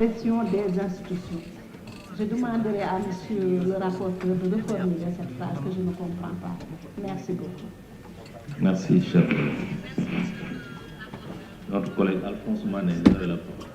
Gestion des institutions. Je demanderai à monsieur le rapporteur de reformuler cette phrase que je ne comprends pas. Merci beaucoup. Merci, cher collègue. Notre collègue Alphonse Mané, vous avez la parole.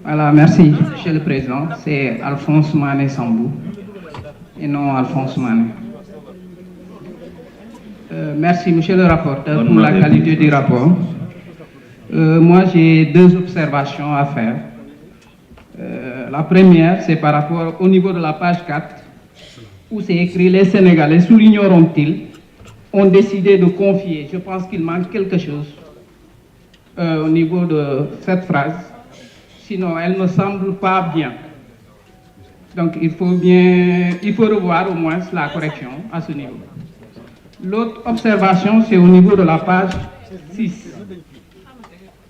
Voilà, merci, Monsieur le Président. C'est Alphonse Mané Sambou et non Alphonse Mané. Merci, Monsieur le rapporteur, pour la qualité du rapport. Moi, j'ai deux observations à faire. La première, c'est par rapport au niveau de la page 4, où c'est écrit « Les Sénégalais souligneront-ils » ont décidé de confier. Je pense qu'il manque quelque chose au niveau de cette phrase. Sinon, elle ne me semble pas bien. Donc, il faut revoir au moins la correction à ce niveau. L'autre observation, c'est au niveau de la page 6,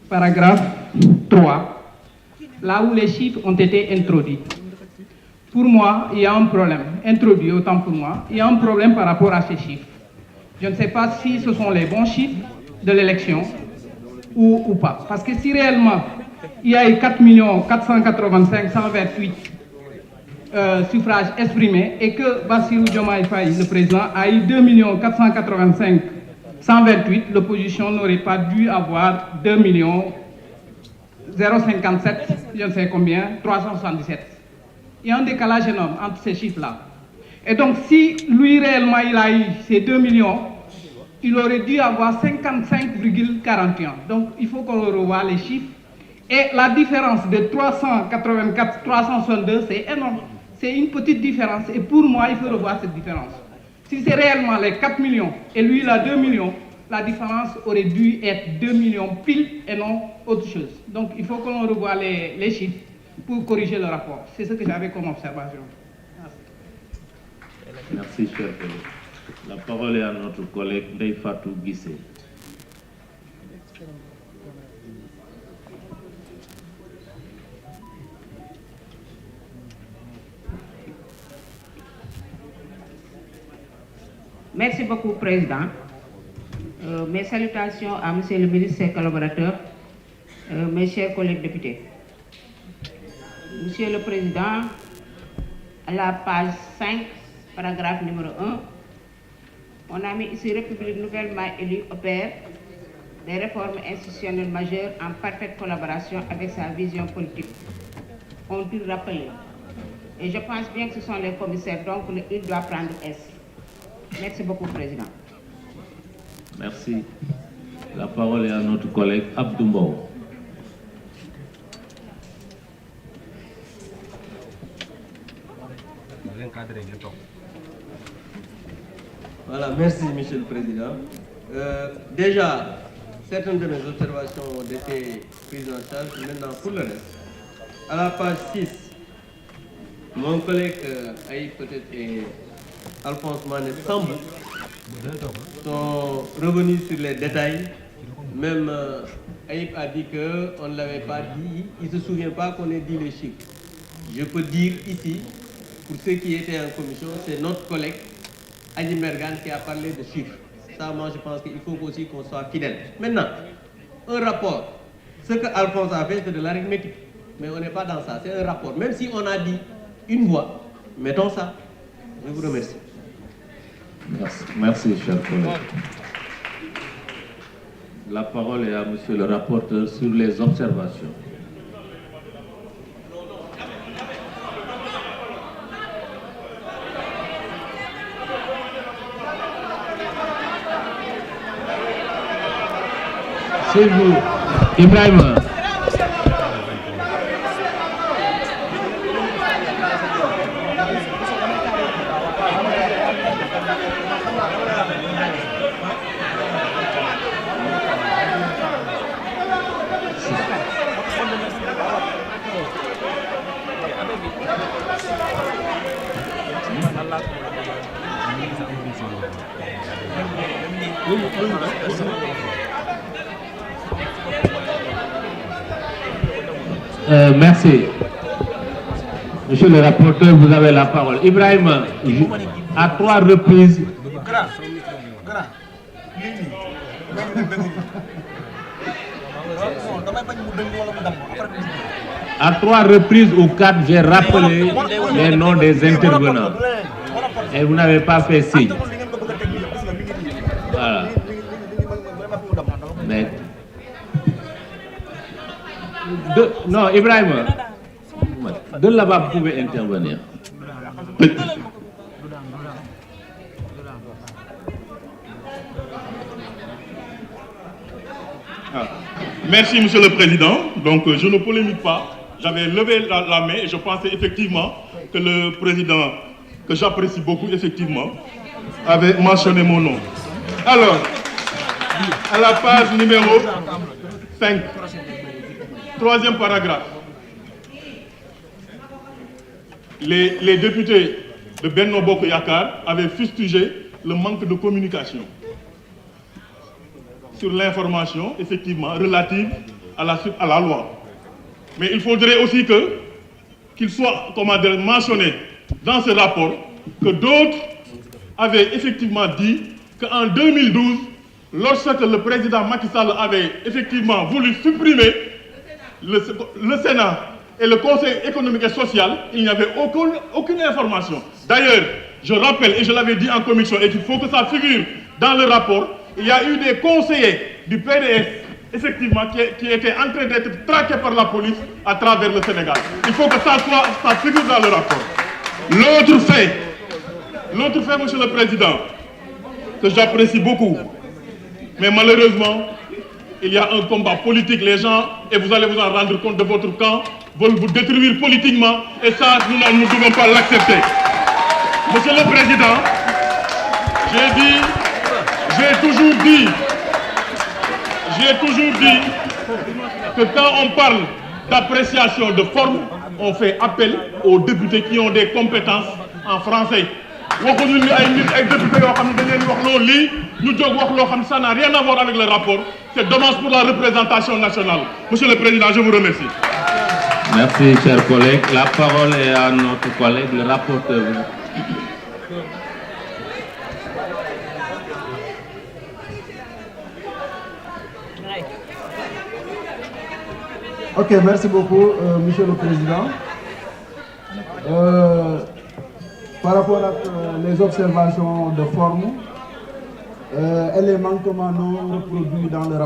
paragraphe 3, là où les chiffres ont été introduits. Pour moi, il y a un problème, introduit autant pour moi, il y a un problème par rapport à ces chiffres. Je ne sais pas si ce sont les bons chiffres de l'élection ou pas. Parce que si réellement il y a eu 4 485 128 suffrages exprimés et que Bassirou Diomaye Faye, le président, a eu 2 485 128, l'opposition n'aurait pas dû avoir 2 057, je ne sais combien, 377. Il y a un décalage énorme entre ces chiffres-là. Et donc, si lui réellement il a eu ces 2 millions, il aurait dû avoir 55,41. Donc, il faut qu'on revoie les chiffres. Et la différence de 384, 362, c'est énorme. C'est une petite différence. Et pour moi, il faut revoir cette différence. Si c'est réellement les 4 millions et lui, il a 2 millions, la différence aurait dû être 2 millions pile et non autre chose. Donc, il faut qu'on revoie les chiffres pour corriger le rapport. C'est ce que j'avais comme observation. Merci, cher collègue. La parole est à notre collègue Ndeye Fatou Guissé. Merci beaucoup, Président. Mes salutations à Monsieur le ministre et ses collaborateurs, mes chers collègues députés. Monsieur le Président, à la page 5, paragraphe numéro 1, on a mis ici République nouvellement élue opère des réformes institutionnelles majeures en parfaite collaboration avec sa vision politique. On dû rappeler. Et je pense bien que ce sont les commissaires, donc il doit prendre S. Merci beaucoup, Président. Merci. La parole est à notre collègue Abdou Mbow. Voilà, merci, Monsieur le Président. Déjà, certaines de mes observations ont été prises en charge. Maintenant, pour le reste, à la page 6, mon collègue Aïe peut-être et Alphonse Mané Sambou sont revenus sur les détails. Même Aïe a dit qu'on ne l'avait pas dit, il ne se souvient pas qu'on ait dit les chiffres. Je peux dire ici, pour ceux qui étaient en commission, c'est notre collègue Adi Mergan qui a parlé de chiffres. Ça, moi, je pense qu'il faut aussi qu'on soit fidèle. Maintenant, un rapport, ce que Alphonse a fait, c'est de l'arithmétique. Mais on n'est pas dans ça, c'est un rapport. Même si on a dit une voix, mettons ça. Je vous remercie. Merci, cher collègue. La parole est à monsieur le rapporteur sur les observations. C'est vous, Ibrahim. Merci. Monsieur le rapporteur, vous avez la parole. Ibrahim, à 3 reprises. À 3 reprises ou 4, j'ai rappelé les noms des intervenants. Et vous n'avez pas fait signe. Voilà. Mais... Non, Ibrahim, de là-bas, vous pouvez intervenir. Merci, Monsieur le Président. Donc, je ne polémique pas. J'avais levé la main et je pensais effectivement que le Président, que j'apprécie beaucoup, effectivement, avait mentionné mon nom. Alors, à la page numéro 5, 3e paragraphe. Les députés de Benno Bokk Yakaar avaient fustigé le manque de communication sur l'information, effectivement, relative à la loi. Mais il faudrait aussi qu'il soit mentionné dans ce rapport que d'autres avaient effectivement dit qu'en 2012, lorsque le président Macky Sall avait effectivement voulu supprimer le Sénat et le Conseil économique et social, il n'y avait aucune information. D'ailleurs, je rappelle, et je l'avais dit en commission, et qu'il faut que ça figure dans le rapport, il y a eu des conseillers du PDS, effectivement, qui étaient en train d'être traqués par la police à travers le Sénégal. Il faut que ça figure dans le rapport. L'autre fait, Monsieur le Président, que j'apprécie beaucoup, mais malheureusement, il y a un combat politique, les gens, et vous allez vous en rendre compte, de votre camp, veulent vous détruire politiquement, et ça, nous ne devons pas l'accepter. Monsieur le Président, j'ai toujours dit que quand on parle d'appréciation de forme, on fait appel aux députés qui ont des compétences en français. Ça n'a rien à voir avec le rapport. C'est dommage pour la représentation nationale. Monsieur le Président, je vous remercie. Merci, chers collègues. La parole est à notre collègue, le rapporteur. Ok, merci beaucoup, Monsieur le Président. Par rapport à les observations de forme et les manquements non reproduits dans le rapport,